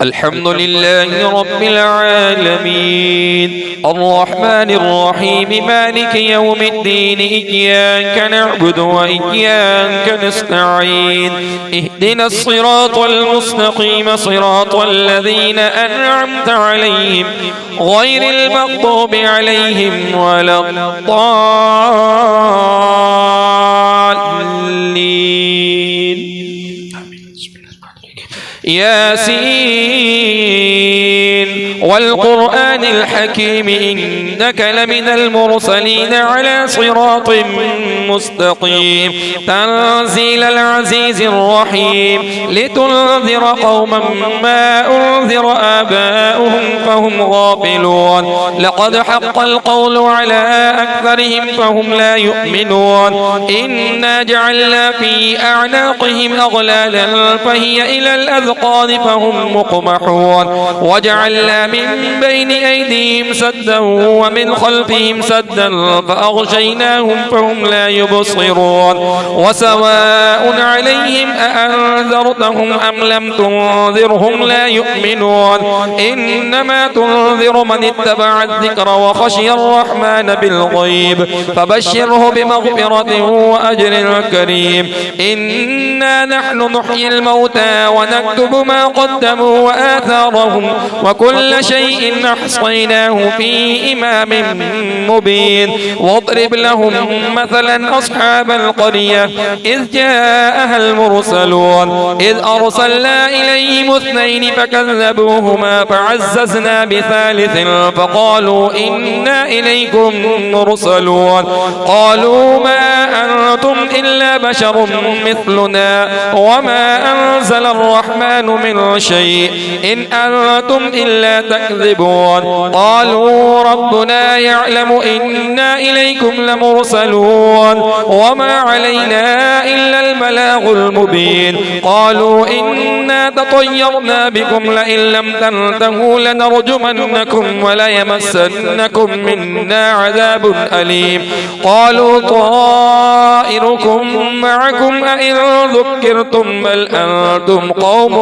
الحمد لله رب العالمين الرحمن الرحيم مالك يوم الدين إياك نعبد وإياك نستعين اهدنا الصراط المستقيم صراط الذين أنعمت عليهم غير المغضوب عليهم ولا الضالين. ياسين والقرآن الحكيم إنك لمن المرسلين على صراط مستقيم تنزيل العزيز الرحيم لتنذر قوما ما أنذر آباؤهم فهم غافلون لقد حق القول على أكثرهم فهم لا يؤمنون إنا جعلنا في أعناقهم أغلالا فهي إلى الأذقان فهم مقمحون وجعلنا من بين أيديهم سدا ومن خلفهم سدا فأغشيناهم فهم لا يبصرون وسواء عليهم أأنذرتهم أم لم تنذرهم لا يؤمنون إنما تنذر من اتبع الذكر وخشي الرحمن بالغيب فبشره بمغفرة وأجر كريم إنا نحن نحيي الموتى ونكتب ما قدموا وآثارهم وكل شيء أحصيناه في إمام مبين واضرب لهم مثلا أصحاب القرية إذ جاءها المرسلون إذ أرسلنا إليهم اثنين فكذبوهما فعززنا بثالث فقالوا إنا إليكم مرسلون قالوا ما أنتم إلا بشر مثلنا وما أنزل الرحمن من شيء إن أنتم إلا تكذبون قالوا ربنا يعلم إنا إليكم لمرسلون وما علينا إلا البلاغ المبين قالوا إنا تطيرنا بكم لئن لم تنتهوا لنرجمنكم وليمسنكم منا عذاب أليم قالوا طائركم معكم أئن ذكرتم بل أنتم قوم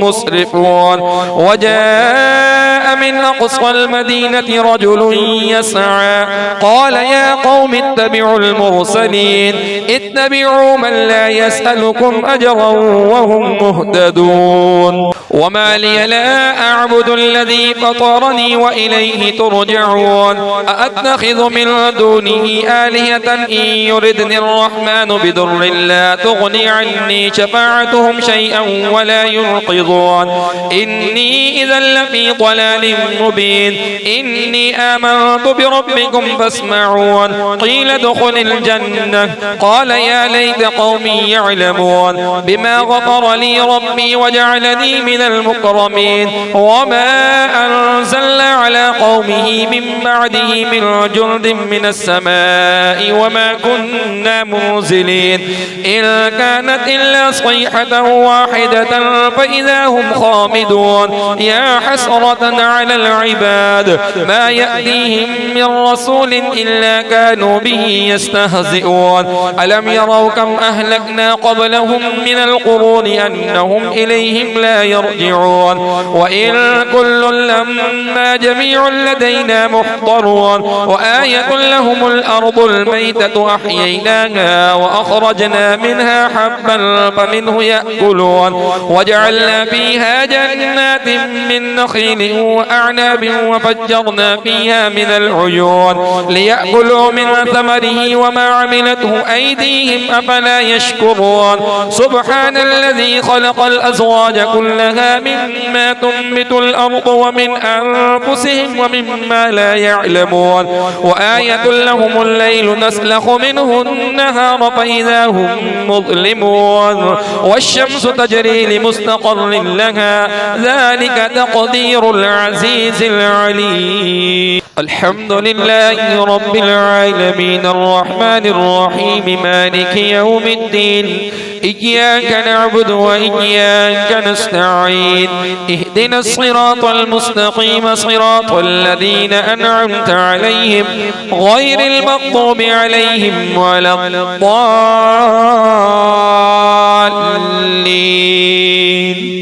مسرفون وجاء من أقصى المدينة رجل يسعى قال يا قوم اتبعوا المرسلين اتبعوا من لا يسألكم أجرا وهم مهتدون وما لي لا أعبد الذي فطرني وإليه ترجعون أأتخذ من دونه آلهة إن يردني الرحمن بضر لا تغني عني شفاعتهم شيئا ولا ينقذون إني إذا لفي ضلال مبين إني آمنت بربكم فاسمعون قيل ادخل الجنة قال يا ليت قومي يعلمون بما غفر لي ربي وجعلني من المكرمين وما أنزلنا على قومه من بعده من جند من السماء وما كنا منزلين إن كانت إلا صيحة واحدة فإذا هم خامدون يا حسرة على العباد ما يأتيهم من رسول إلا كانوا به يستهزئون ألم يروا كم أهلكنا قبلهم من القرون أنهم إليهم لا يرجعون وإن كل لما جميع لدينا محضرون وآية لهم الأرض الميتة أحييناها وأخرجنا منها حبا فمنه يأكلون وجعلنا فيها جنات من نخيل وأعناب وفجرنا فيها من العيون ليأكلوا من ثمره وما عملته أيديهم أفلا يشكرون سبحان الذي خلق الأزواج كلها مما تنبت الأرض ومن أنفسهم ومما لا يعلمون وآية لهم الليل نسلخ منه النهار فإذا هم مظلمون والشمس تجري لمستقر لها ذلك تقدير العزيز العليم الحمد لله رب العالمين الرحمن الرحيم مالك يوم الدين إياك نعبد وإياك نستعين اهدنا الصراط المستقيم صراط الذين أنعمت عليهم غير المغضوب عليهم ولا الضالين.